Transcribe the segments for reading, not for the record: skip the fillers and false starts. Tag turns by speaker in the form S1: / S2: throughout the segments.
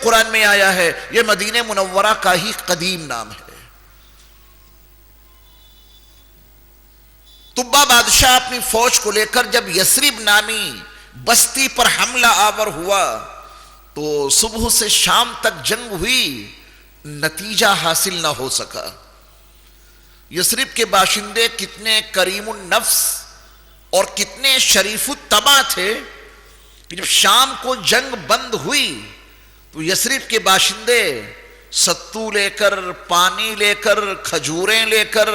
S1: قرآن میں آیا ہے، یہ مدینہ منورہ کا ہی قدیم نام ہے۔ طبہ بادشاہ اپنی فوج کو لے کر جب یثرب نامی بستی پر حملہ آور ہوا تو صبح سے شام تک جنگ ہوئی، نتیجہ حاصل نہ ہو سکا۔ یثرب کے باشندے کتنے کریم النفس اور کتنے شریف الطبع تھے کہ جب شام کو جنگ بند ہوئی تو یثرب کے باشندے ستو لے کر، پانی لے کر، کھجوریں لے کر،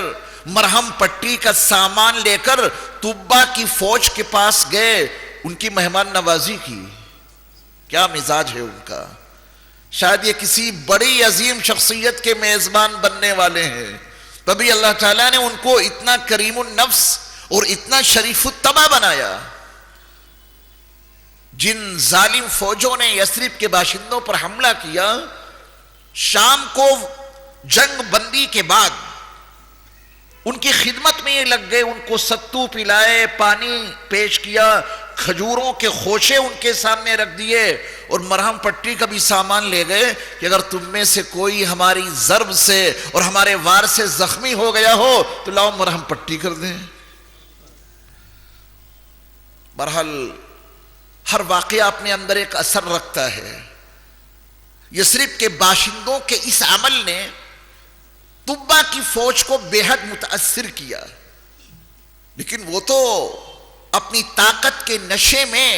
S1: مرہم پٹی کا سامان لے کر طبہ کی فوج کے پاس گئے، ان کی مہمان نوازی کی۔ کیا مزاج ہے ان کا! شاید یہ کسی بڑی عظیم شخصیت کے میزبان بننے والے ہیں، تبھی اللہ تعالیٰ نے ان کو اتنا کریم النفس اور اتنا شریف الطبع بنایا۔ جن ظالم فوجوں نے یثرب کے باشندوں پر حملہ کیا، شام کو جنگ بندی کے بعد ان کی خدمت میں یہ لگ گئے، ان کو ستو پلائے، پانی پیش کیا، کھجوروں کے خوشے ان کے سامنے رکھ دیے اور مرہم پٹی کا بھی سامان لے گئے کہ اگر تم میں سے کوئی ہماری ضرب سے اور ہمارے وار سے زخمی ہو گیا ہو تو لاؤ مرہم پٹی کر دیں۔ بہرحال ہر واقعہ اپنے اندر ایک اثر رکھتا ہے۔ یثرب کے باشندوں کے اس عمل نے طبہ کی فوج کو بے حد متاثر کیا، لیکن وہ تو اپنی طاقت کے نشے میں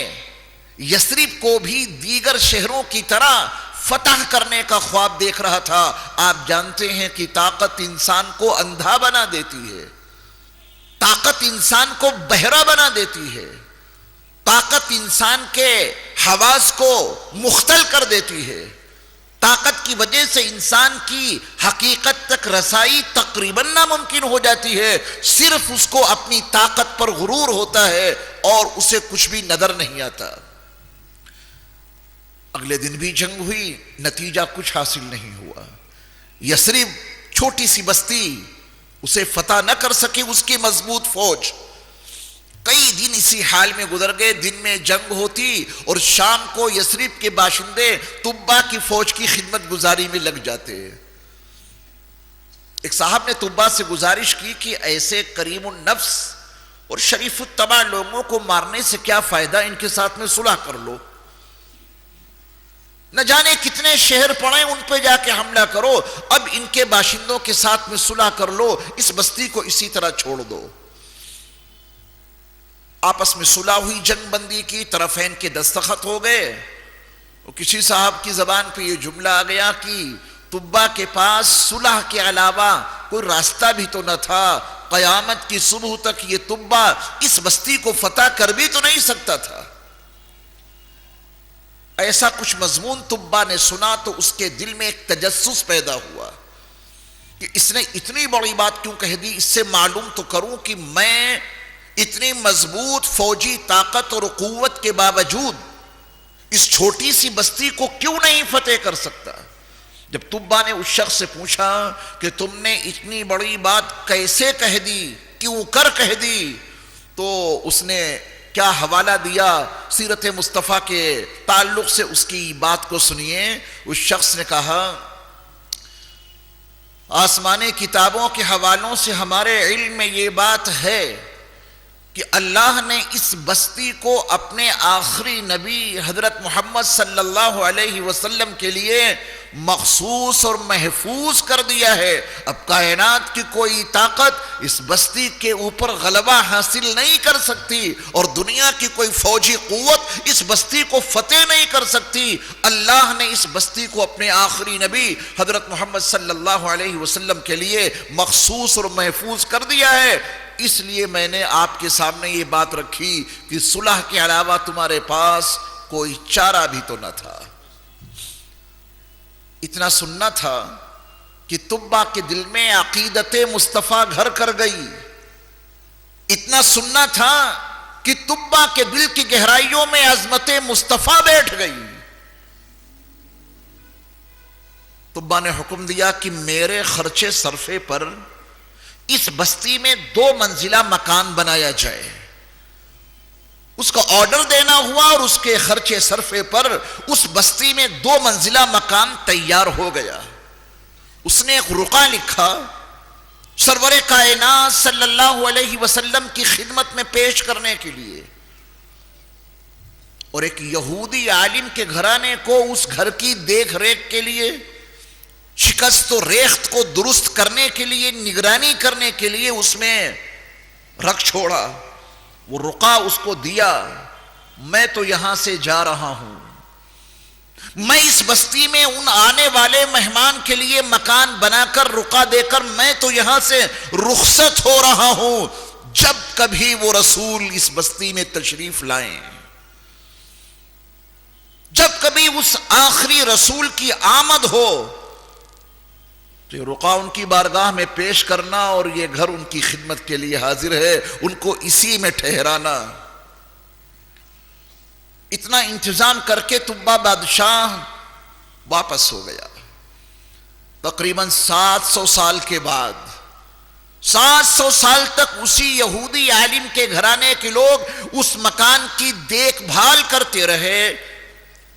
S1: یثرب کو بھی دیگر شہروں کی طرح فتح کرنے کا خواب دیکھ رہا تھا۔ آپ جانتے ہیں کہ طاقت انسان کو اندھا بنا دیتی ہے، طاقت انسان کو بہرا بنا دیتی ہے، طاقت انسان کے حواس کو مختل کر دیتی ہے۔ طاقت کی وجہ سے انسان کی حقیقت تک رسائی تقریباً ناممکن ہو جاتی ہے، صرف اس کو اپنی طاقت پر غرور ہوتا ہے اور اسے کچھ بھی نظر نہیں آتا۔ اگلے دن بھی جنگ ہوئی، نتیجہ کچھ حاصل نہیں ہوا۔ یثرب چھوٹی سی بستی، اسے فتح نہ کر سکی اس کی مضبوط فوج۔ کئی دن اسی حال میں گزر گئے، دن میں جنگ ہوتی اور شام کو یثرب کے باشندے طبہ کی فوج کی خدمت گزاری میں لگ جاتے۔ ایک صاحب نے طبہ سے گزارش کی کہ ایسے کریم النفس اور شریف الطبع لوگوں کو مارنے سے کیا فائدہ، ان کے ساتھ میں صلح کر لو، نہ جانے کتنے شہر پڑے ان پہ جا کے حملہ کرو، اب ان کے باشندوں کے ساتھ میں صلح کر لو، اس بستی کو اسی طرح چھوڑ دو۔ آپس میں صلح ہوئی، جنگ بندی کی، طرفین کے دستخط ہو گئے۔ کسی صاحب کی زبان پہ یہ جملہ آ گیا کہ طبہ کے پاس صلح کے علاوہ کوئی راستہ بھی تو نہ تھا، قیامت کی صبح تک یہ طبہ اس بستی کو فتح کر بھی تو نہیں سکتا تھا۔ ایسا کچھ مضمون طبہ نے سنا تو اس کے دل میں ایک تجسس پیدا ہوا کہ اس نے اتنی بڑی بات کیوں کہہ دی، اس سے معلوم تو کروں کہ میں اتنی مضبوط فوجی طاقت اور قوت کے باوجود اس چھوٹی سی بستی کو کیوں نہیں فتح کر سکتا۔ جب طبہ نے اس شخص سے پوچھا کہ تم نے اتنی بڑی بات کیسے کہہ دی، کیوں کر کہہ دی، تو اس نے کیا حوالہ دیا سیرت مصطفیٰ کے تعلق سے، اس کی بات کو سنیے۔ اس شخص نے کہا آسمانی کتابوں کے حوالوں سے ہمارے علم میں یہ بات ہے کہ اللہ نے اس بستی کو اپنے آخری نبی حضرت محمد صلی اللہ علیہ وسلم کے لیے مخصوص اور محفوظ کر دیا ہے۔ اب کائنات کی کوئی طاقت اس بستی کے اوپر غلبہ حاصل نہیں کر سکتی اور دنیا کی کوئی فوجی قوت اس بستی کو فتح نہیں کر سکتی۔ اللہ نے اس بستی کو اپنے آخری نبی حضرت محمد صلی اللہ علیہ وسلم کے لیے مخصوص اور محفوظ کر دیا ہے، اس لیے میں نے آپ کے سامنے یہ بات رکھی کہ صلح کے علاوہ تمہارے پاس کوئی چارہ بھی تو نہ تھا۔ اتنا سننا تھا کہ طبہ کے دل میں عقیدت مصطفیٰ گھر کر گئی، اتنا سننا تھا کہ طبہ کے دل کی گہرائیوں میں عظمت مصطفیٰ بیٹھ گئی۔ طبہ نے حکم دیا کہ میرے خرچے صرفے پر اس بستی میں 2 منزلہ مکان بنایا جائے۔ اس کا آرڈر دینا ہوا اور اس کے خرچے صرفے پر اس بستی میں 2 منزلہ مکان تیار ہو گیا. اس نے ایک رقعہ لکھا سرور کائنات صلی اللہ علیہ وسلم کی خدمت میں پیش کرنے کے لیے، اور ایک یہودی عالم کے گھرانے کو اس گھر کی دیکھ ریکھ کے لیے، شکست و ریخت کو درست کرنے کے لیے، نگرانی کرنے کے لیے اس میں رکھ چھوڑا. وہ رقعہ اس کو دیا. میں تو یہاں سے جا رہا ہوں، میں اس بستی میں ان آنے والے مہمان کے لیے مکان بنا کر رقعہ دے کر میں تو یہاں سے رخصت ہو رہا ہوں، جب کبھی وہ رسول اس بستی میں تشریف لائیں، جب کبھی اس آخری رسول کی آمد ہو تو یہ رقعہ ان کی بارگاہ میں پیش کرنا اور یہ گھر ان کی خدمت کے لیے حاضر ہے، ان کو اسی میں ٹھہرانا. اتنا انتظام کر کے تبا بادشاہ واپس ہو گیا. تقریباً 700 سال کے بعد 700 سال تک اسی یہودی عالم کے گھرانے کے لوگ اس مکان کی دیکھ بھال کرتے رہے.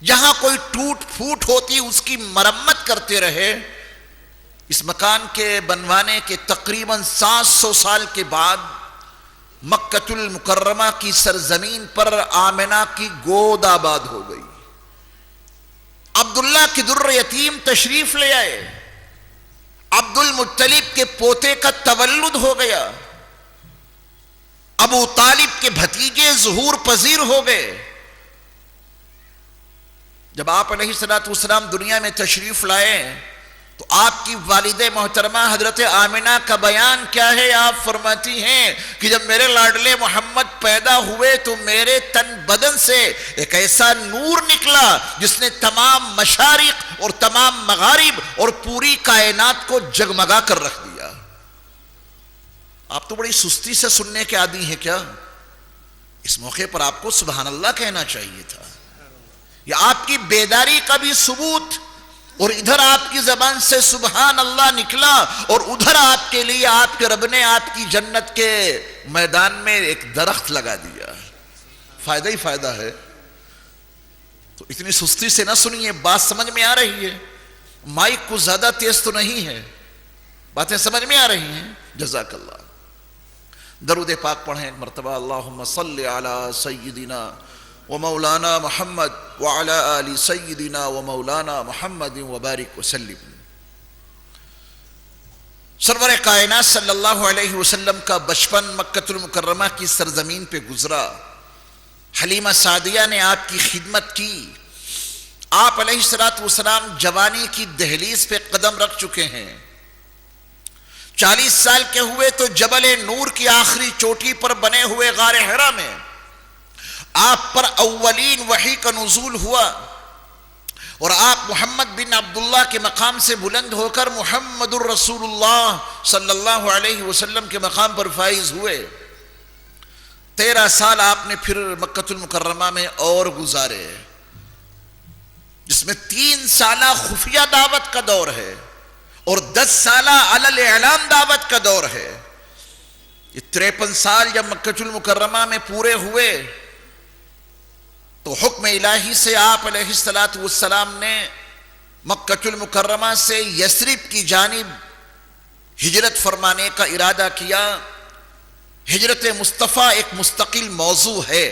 S1: جہاں کوئی ٹوٹ پھوٹ ہوتی اس کی مرمت کرتے رہے. اس مکان کے بنوانے کے تقریباً 700 سال کے بعد مکۃ المکرمہ کی سرزمین پر آمنہ کی گود آباد ہو گئی. عبداللہ کی در یتیم تشریف لے آئے. عبد المطلب کے پوتے کا تولد ہو گیا. ابو طالب کے بھتیجے ظہور پذیر ہو گئے. جب آپ علیہ الصلوۃ والسلام دنیا میں تشریف لائے تو آپ کی والد محترمہ حضرت آمنہ کا بیان کیا ہے؟ آپ فرماتی ہیں کہ جب میرے لاڈلے محمد پیدا ہوئے تو میرے تن بدن سے ایک ایسا نور نکلا جس نے تمام مشارق اور تمام مغارب اور پوری کائنات کو جگمگا کر رکھ دیا. آپ تو بڑی سستی سے سننے کے عادی ہیں کیا؟ اس موقع پر آپ کو سبحان اللہ کہنا چاہیے تھا. یہ آپ کی بیداری کا بھی ثبوت، اور ادھر آپ کی زبان سے سبحان اللہ نکلا اور ادھر آپ کے لیے آپ کے رب نے آپ کی جنت کے میدان میں ایک درخت لگا دیا. فائدہ ہی فائدہ ہے. تو اتنی سستی سے نہ سنیے، بات سمجھ میں آ رہی ہے؟ مائک کو زیادہ تیز تو نہیں ہے، باتیں سمجھ میں آ رہی ہیں؟ جزاک اللہ. درود پاک پڑھیں ایک مرتبہ. اللہم صلی علی سیدنا ومولانا محمد وعلى آل سیدنا ومولانا محمد وبارک وسلم. سرور کائنات صلی اللہ علیہ وسلم کا بچپن مکۃ المکرمہ کی سرزمین پہ گزرا. حلیمہ سعدیہ نے آپ کی خدمت کی. آپ علیہ الصلوۃ والسلام جوانی کی دہلیز پہ قدم رکھ چکے ہیں. 40 سال کے ہوئے تو جبل نور کی آخری چوٹی پر بنے ہوئے غار حرا میں آپ پر اولین وحی کا نزول ہوا، اور آپ محمد بن عبداللہ کے مقام سے بلند ہو کر محمد الرسول اللہ صلی اللہ علیہ وسلم کے مقام پر فائز ہوئے. 13 سال آپ نے پھر مکۃ المکرمہ میں اور گزارے، جس میں 3 سالہ خفیہ دعوت کا دور ہے اور 10 سالہ علی الاعلان دعوت کا دور ہے. یہ 53 سال جب مکۃ المکرمہ میں پورے ہوئے تو حکم الہی سے آپ علیہ الصلوۃ والسلام نے مکۃ المکرمہ سے یثرب کی جانب ہجرت فرمانے کا ارادہ کیا. ہجرت مصطفیٰ ایک مستقل موضوع ہے.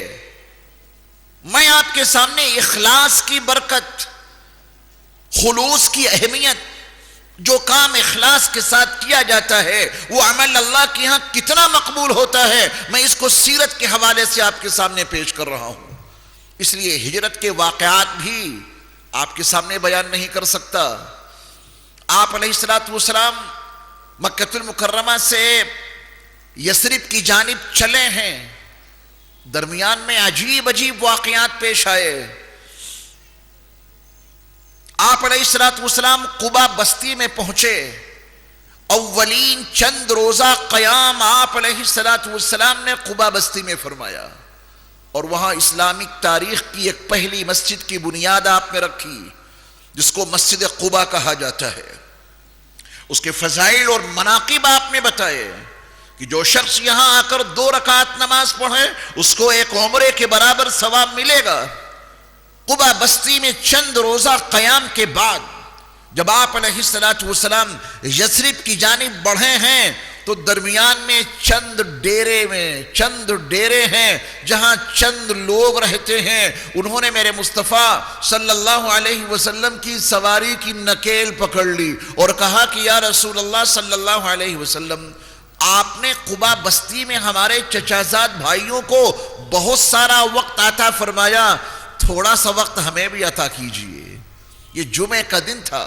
S1: میں آپ کے سامنے اخلاص کی برکت، خلوص کی اہمیت، جو کام اخلاص کے ساتھ کیا جاتا ہے وہ عمل اللہ کے ہاں کتنا مقبول ہوتا ہے، میں اس کو سیرت کے حوالے سے آپ کے سامنے پیش کر رہا ہوں. اس لیے ہجرت کے واقعات بھی آپ کے سامنے بیان نہیں کر سکتا. آپ علیہ الصلوۃ والسلام مکۃ المکرمہ سے یثرب کی جانب چلے ہیں. درمیان میں عجیب عجیب واقعات پیش آئے. آپ علیہ الصلوۃ والسلام قبا بستی میں پہنچے. اولین چند روزہ قیام آپ علیہ الصلوۃ والسلام نے قبا بستی میں فرمایا، اور وہاں اسلامک تاریخ کی ایک پہلی مسجد کی بنیاد آپ نے رکھی جس کو مسجد قبا کہا جاتا ہے. اس کے فضائل اور مناقب آپ نے بتائے کہ جو شخص یہاں آ کر 2 رکعت نماز پڑھے اس کو ایک عمرے کے برابر ثواب ملے گا۔ قبا بستی میں چند روزہ قیام کے بعد جب آپ علیہ الصلوۃ والسلام یثرب کی جانب بڑھے ہیں تو درمیان میں چند ڈیرے ہیں جہاں چند لوگ رہتے ہیں۔ انہوں نے میرے مصطفیٰ صلی اللہ علیہ وسلم کی سواری کی نکیل پکڑ لی اور کہا کہ یا رسول اللہ صلی اللہ علیہ وسلم، آپ نے قبا بستی میں ہمارے چچازاد بھائیوں کو بہت سارا وقت عطا فرمایا، تھوڑا سا وقت ہمیں بھی عطا کیجئے۔ یہ جمعہ کا دن تھا۔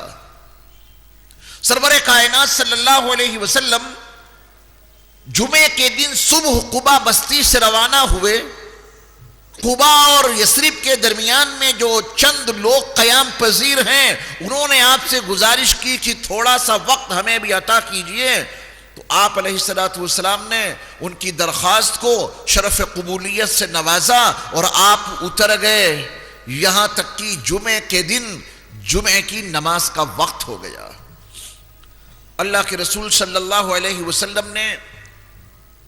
S1: سرور کائنات صلی اللہ علیہ وسلم جمعے کے دن صبح قبا بستی سے روانہ ہوئے۔ قبا اور یثرب کے درمیان میں جو چند لوگ قیام پذیر ہیں انہوں نے آپ سے گزارش کی کہ تھوڑا سا وقت ہمیں بھی عطا کیجئے، تو آپ علیہ الصلوۃ والسلام نے ان کی درخواست کو شرف قبولیت سے نوازا اور آپ اتر گئے، یہاں تک کہ جمعے کے دن جمعے کی نماز کا وقت ہو گیا۔ اللہ کے رسول صلی اللہ علیہ وسلم نے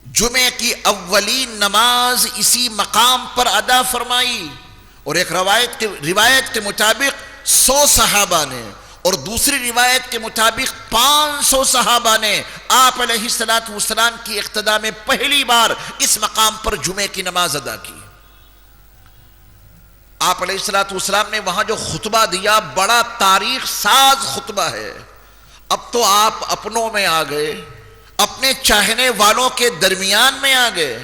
S1: جمعے کی اولین نماز اسی مقام پر ادا فرمائی، اور ایک روایت کے مطابق 100 صحابہ نے اور دوسری روایت کے مطابق 500 صحابہ نے آپ علیہ الصلوۃ والسلام کی اقتداء میں پہلی بار اس مقام پر جمعے کی نماز ادا کی۔ آپ علیہ الصلوۃ والسلام نے وہاں جو خطبہ دیا بڑا تاریخ ساز خطبہ ہے۔ اب تو آپ اپنوں میں آ گئے، اپنے چاہنے والوں کے درمیان میں آ گئے،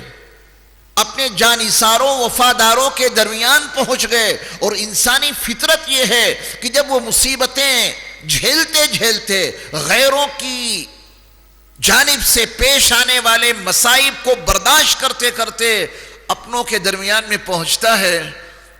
S1: اپنے جانثاروں وفاداروں کے درمیان پہنچ گئے، اور انسانی فطرت یہ ہے کہ جب وہ مصیبتیں جھیلتے غیروں کی جانب سے پیش آنے والے مصائب کو برداشت کرتے اپنوں کے درمیان میں پہنچتا ہے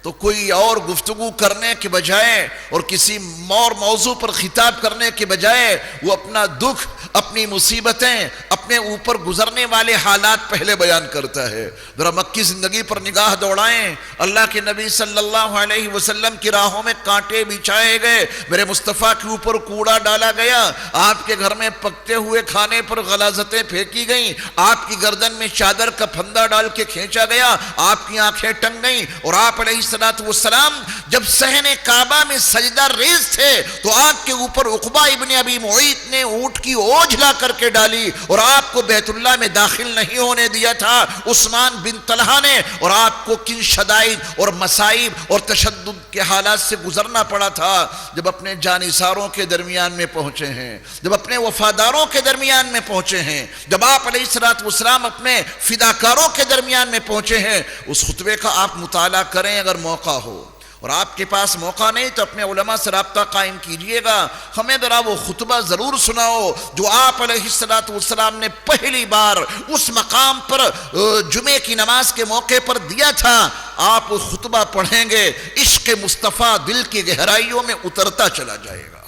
S1: تو کوئی اور گفتگو کرنے کے بجائے اور کسی اور موضوع پر خطاب کرنے کے بجائے وہ اپنا دکھ، اپنی مصیبتیں، اپنے اوپر گزرنے والے حالات پہلے بیان کرتا ہے۔ ذرا مکی زندگی پر نگاہ دوڑائیں، اللہ کے نبی صلی اللہ علیہ وسلم کی راہوں میں کانٹے بچھائے گئے، میرے مصطفیٰ کے اوپر کوڑا ڈالا گیا، آپ کے گھر میں پکتے ہوئے کھانے پر غلاظتیں پھینکی گئیں، آپ کی گردن میں چادر کا پھندا ڈال کے کھینچا گیا، آپ کی آنکھیں ٹنگ گئیں، اور آپ علیہ الصلوۃ والسلام جب صحن کعبہ میں سجدہ ریز تھے تو آپ کے اوپر عقبہ ابن ابی معیط نے اونٹ کی اوجھ لا کر کے ڈالی اور آپ کو بیت اللہ میں داخل نہیں ہونے دیا تھا عثمان بن طلحہ نے، اور آپ کو کن شدائد اور مصائب اور تشدد کے حالات سے گزرنا پڑا تھا جب اپنے جانثاروں کے درمیان میں پہنچے ہیں، جب اپنے وفاداروں کے درمیان میں پہنچے ہیں، جب آپ علیہ الصلوۃ والسلام اپنے فداکاروں کے درمیان میں پہنچے ہیں۔ اس خطبے کا آپ مطالعہ کریں اگر موقع ہو، اور آپ کے پاس موقع نہیں تو اپنے علماء سے رابطہ قائم کیجئے گا، ہمیں ذرا وہ خطبہ ضرور سناؤ جو آپ علیہ الصلوۃ والسلام نے پہلی بار اس مقام پر جمعے کی نماز کے موقع پر دیا تھا۔ آپ وہ خطبہ پڑھیں گے، عشق مصطفیٰ دل کی گہرائیوں میں اترتا چلا جائے گا۔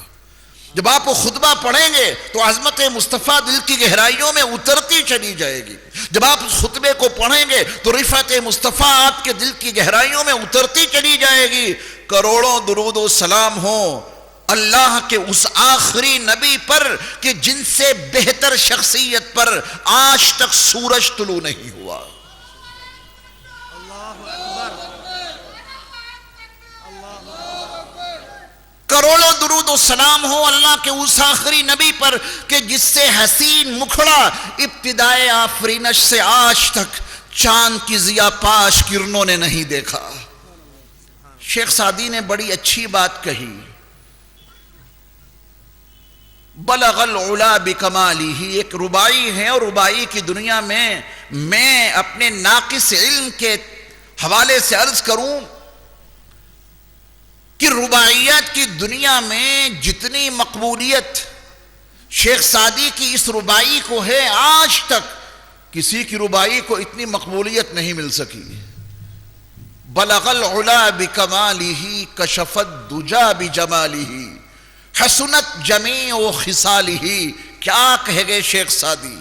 S1: جب آپ وہ خطبہ پڑھیں گے تو عظمت مصطفیٰ دل کی گہرائیوں میں اترتی چلی جائے گی۔ جب آپ اس خطبے کو پڑھیں گے تو رفعت مصطفیٰ آپ کے دل کی گہرائیوں میں اترتی چلی جائے گی۔ کروڑوں درود و سلام ہوں اللہ کے اس آخری نبی پر کہ جن سے بہتر شخصیت پر آج تک سورج طلوع نہیں ہوا۔ کروڑوں درود و سلام ہو اللہ کے اس آخری نبی پر کہ جس سے حسین مکھڑا ابتدائے آفرینش سے آج تک چاند کی ضیا پاش کرنوں نے نہیں دیکھا۔ شیخ سعدی نے بڑی اچھی بات کہی، بلغ العلا بکمالہ، ایک ربائی ہے اور ربائی کی دنیا میں اپنے ناقص علم کے حوالے سے عرض کروں کہ رباعیات کی دنیا میں جتنی مقبولیت شیخ سعدی کی اس ربائی کو ہے آج تک کسی کی ربائی کو اتنی مقبولیت نہیں مل سکی۔ بلغ العلا بکمالہ کشف الدجا بجمالہ حسنت جمیع خصالہ، کیا کہے گے شیخ سعدی،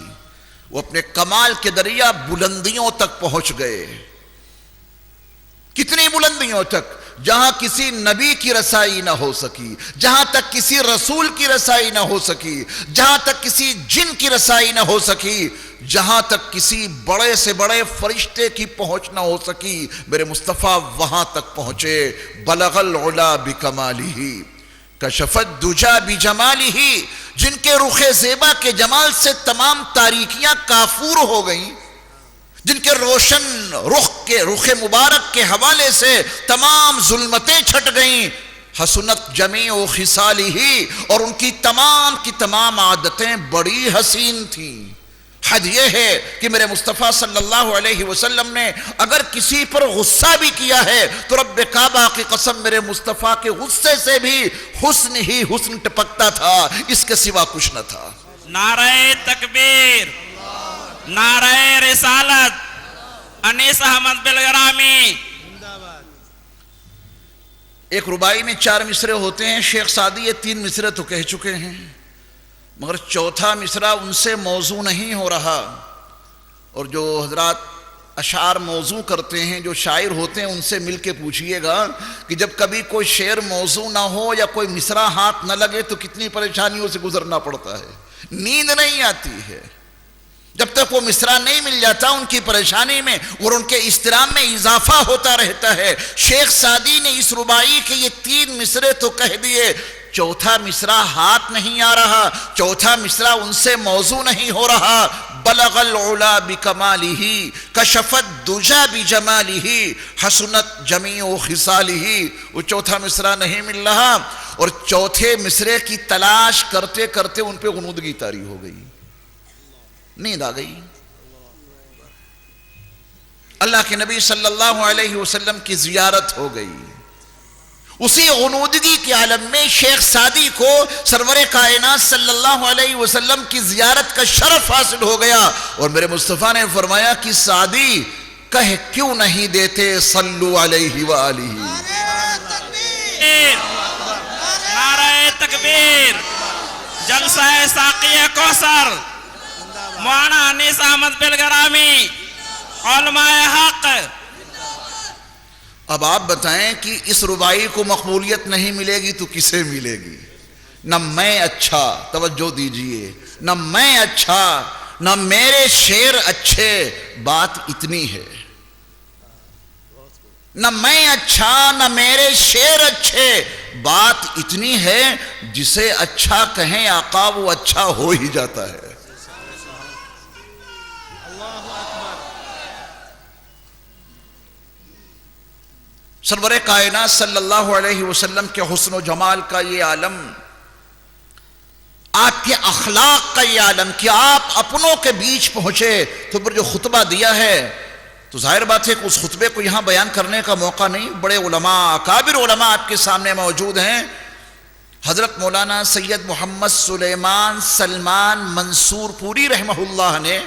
S1: وہ اپنے کمال کے دریا بلندیوں تک پہنچ گئے۔ کتنی بلندیوں تک؟ جہاں کسی نبی کی رسائی نہ ہو سکی، جہاں تک کسی رسول کی رسائی نہ ہو سکی، جہاں تک کسی جن کی رسائی نہ ہو سکی، جہاں تک کسی بڑے سے بڑے فرشتے کی پہنچ نہ ہو سکی، میرے مصطفیٰ وہاں تک پہنچے۔ بلغ العلا بکمالہ کشف الدجا بجمالہ، جن کے رخ زیبا کے جمال سے تمام تاریکیاں کافور ہو گئیں، جن کے روشن رخ مبارک کے حوالے سے تمام ظلمتیں چھٹ گئیں۔ حسنت جمیع خصالہ، اور ان کی تمام عادتیں بڑی حسین تھیں۔ حد یہ ہے کہ میرے مصطفیٰ صلی اللہ علیہ وسلم نے اگر کسی پر غصہ بھی کیا ہے تو رب کعبہ کی قسم میرے مصطفیٰ کے غصے سے بھی حسن ہی حسن ٹپکتا تھا، اس کے سوا کچھ نہ تھا۔
S2: نعرہ تکبیر، نعرہ رسالت، انیس احمد بلگرامی۔
S1: ایک ربائی میں 4 مصرے ہوتے ہیں، شیخ سعدی یہ 3 مصرے تو کہہ چکے ہیں، مگر چوتھا مصرع ان سے موضوع نہیں ہو رہا۔ اور جو حضرات اشعار موضوع کرتے ہیں، جو شاعر ہوتے ہیں، ان سے مل کے پوچھئے گا کہ جب کبھی کوئی شعر موضوع نہ ہو یا کوئی مصرع ہاتھ نہ لگے تو کتنی پریشانیوں سے گزرنا پڑتا ہے، نیند نہیں آتی ہے۔ جب تک وہ مصرع نہیں مل جاتا ان کی پریشانی میں اور ان کے اضطراب میں اضافہ ہوتا رہتا ہے۔ شیخ سعدی نے اس ربائی کے یہ 3 مصرے تو کہہ دیے، چوتھا مصرع ہاتھ نہیں آ رہا، چوتھا مصرع ان سے موضوع نہیں ہو رہا۔ بلغ العلا بکمالہ کشف الدجا بجمالہ حسنت جمیع خصالہ، وہ چوتھا مصرع نہیں مل رہا، اور چوتھے مصرے کی تلاش کرتے کرتے ان پہ غنودگی طاری ہو گئی، نیند آ گئی۔ اللہ کے نبی صلی اللہ علیہ وسلم کی زیارت ہو گئی، اسی غنودگی کے عالم میں شیخ سعدی کو سرور کائنات صلی اللہ علیہ وسلم کی زیارت کا شرف حاصل ہو گیا، اور میرے مصطفیٰ نے فرمایا کہ سعدی کہہ کیوں نہیں دیتے صلو علیہ وآلہ۔
S2: نعرہ تکبیر، جلسہ ساقی کوثر، مولانا انیس احمد بلگرامی، علماء حق۔
S1: اب آپ بتائیں کہ اس ربائی کو مقبولیت نہیں ملے گی تو کسے ملے گی؟ نہ میں اچھا، توجہ دیجئے، نہ میں اچھا نہ میرے شعر اچھے، بات اتنی ہے۔ نہ میں اچھا نہ میرے شعر اچھے، بات اتنی ہے، جسے اچھا کہیں آقا وہ اچھا ہو ہی جاتا ہے۔ سرور کائنات صلی اللہ علیہ وسلم کے حسن و جمال کا یہ عالم، آپ کے اخلاق کا یہ عالم کہ آپ اپنوں کے بیچ پہنچے، تو پھر جو خطبہ دیا ہے تو ظاہر بات ہے کہ اس خطبے کو یہاں بیان کرنے کا موقع نہیں۔ بڑے علماء، اکابر علماء آپ کے سامنے موجود ہیں۔ حضرت مولانا سید محمد سلیمان سلمان منصور پوری رحمہ اللہ نے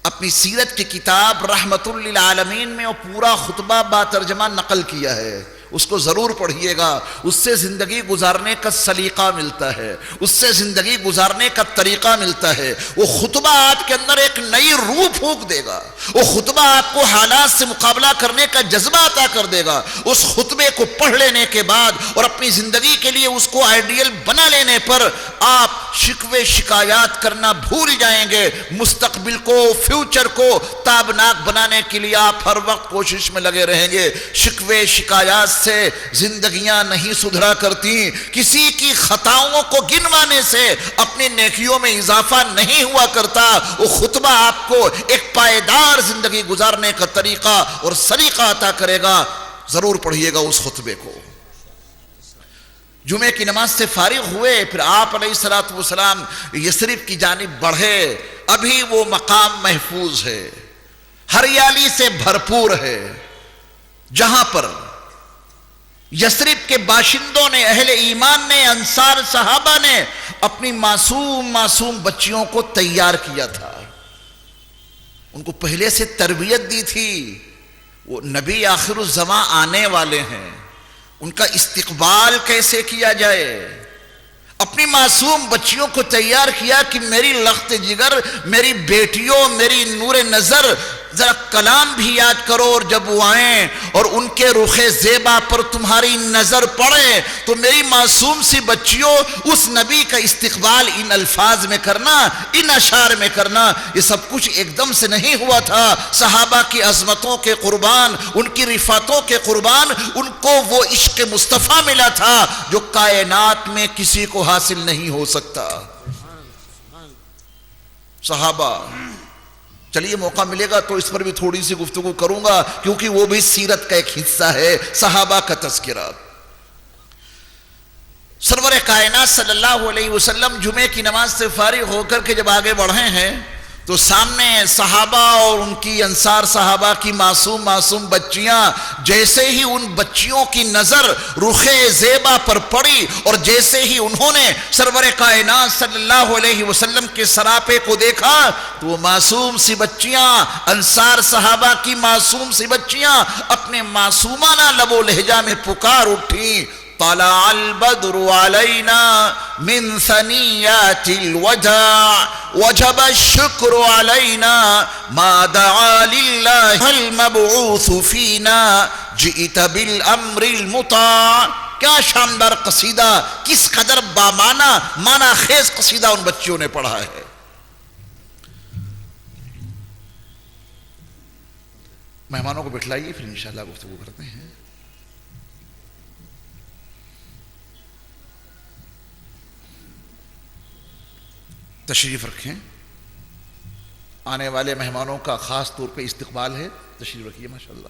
S1: اپنی سیرت کی کتاب رحمت للعالمین میں وہ پورا خطبہ با ترجمہ نقل کیا ہے، اس کو ضرور پڑھیے گا، اس سے زندگی گزارنے کا سلیقہ ملتا ہے، اس سے زندگی گزارنے کا طریقہ ملتا ہے۔ وہ خطبہ آپ کے اندر ایک نئی روح پھونک دے گا، وہ خطبہ آپ کو حالات سے مقابلہ کرنے کا جذبہ عطا کر دے گا۔ اس خطبے کو پڑھ لینے کے بعد اور اپنی زندگی کے لیے اس کو آئیڈیل بنا لینے پر آپ شکوے شکایات کرنا بھول جائیں گے۔ مستقبل کو، فیوچر کو تابناک بنانے کے لیے آپ ہر وقت کوشش میں لگے رہیں گے۔ شکوے شکایات سے زندگیاں نہیں سدھرا کرتی، کسی کی خطاؤں کو گنوانے سے اپنی نیکیوں میں اضافہ نہیں ہوا کرتا۔ وہ خطبہ آپ کو ایک پائیدار زندگی گزارنے کا طریقہ اور سلیقہ عطا کرے گا، ضرور پڑھیے گا اس خطبے کو۔ جمعے کی نماز سے فارغ ہوئے، پھر آپ علیہ الصلوۃ والسلام یثرب کی جانب بڑھے۔ ابھی وہ مقام محفوظ ہے، ہریالی سے بھرپور ہے، جہاں پر یثرب کے باشندوں نے، اہل ایمان نے، انصار صحابہ نے اپنی معصوم بچیوں کو تیار کیا تھا، ان کو پہلے سے تربیت دی تھی۔ وہ نبی آخر الزمان آنے والے ہیں، ان کا استقبال کیسے کیا جائے، اپنی معصوم بچیوں کو تیار کیا کہ میری لخت جگر، میری بیٹیوں، میری نور نظر ذرا کلام بھی یاد کرو، اور جب وہ آئیں اور ان کے رخ زیبا پر تمہاری نظر پڑے تو میری معصوم سی بچیوں اس نبی کا استقبال ان الفاظ میں کرنا، ان اشعار میں کرنا۔ یہ سب کچھ ایک دم سے نہیں ہوا تھا۔ صحابہ کی عظمتوں کے قربان، ان کی رفعتوں کے قربان، ان کو وہ عشق مصطفیٰ ملا تھا جو کائنات میں کسی کو حاصل نہیں ہو سکتا۔ صحابہ، چلیے موقع ملے گا تو اس پر بھی تھوڑی سی گفتگو کروں گا، کیونکہ وہ بھی سیرت کا ایک حصہ ہے، صحابہ کا تذکرہ۔ سرور کائنات صلی اللہ علیہ وسلم جمعے کی نماز سے فارغ ہو کر کے جب آگے بڑھے ہیں تو سامنے صحابہ اور ان کی انصار صحابہ کی معصوم بچیاں، جیسے ہی ان بچیوں کی نظر رخ زیبا پر پڑی اور جیسے ہی انہوں نے سرور کائنات صلی اللہ علیہ وسلم کے سراپے کو دیکھا تو وہ معصوم سی بچیاں، انصار صحابہ کی معصوم سی بچیاں اپنے معصومانہ لب و لہجہ میں پکار اٹھی، طلع البدر علينا من ثنيات الوداع وجب الشكر علينا ما دعا لله المبعوث فينا جئت بالامر المطاع۔ کیا شاندار قصیدہ، کس قدر معنی خیز قصیدہ ان بچیوں نے پڑھا ہے۔ مہمانوں کو بٹھلائیے، پھر انشاءاللہ گفتگو کرتے ہیں۔ تشریف رکھیں، آنے والے مہمانوں کا خاص طور پہ استقبال ہے، تشریف رکھیے ماشاءاللہ۔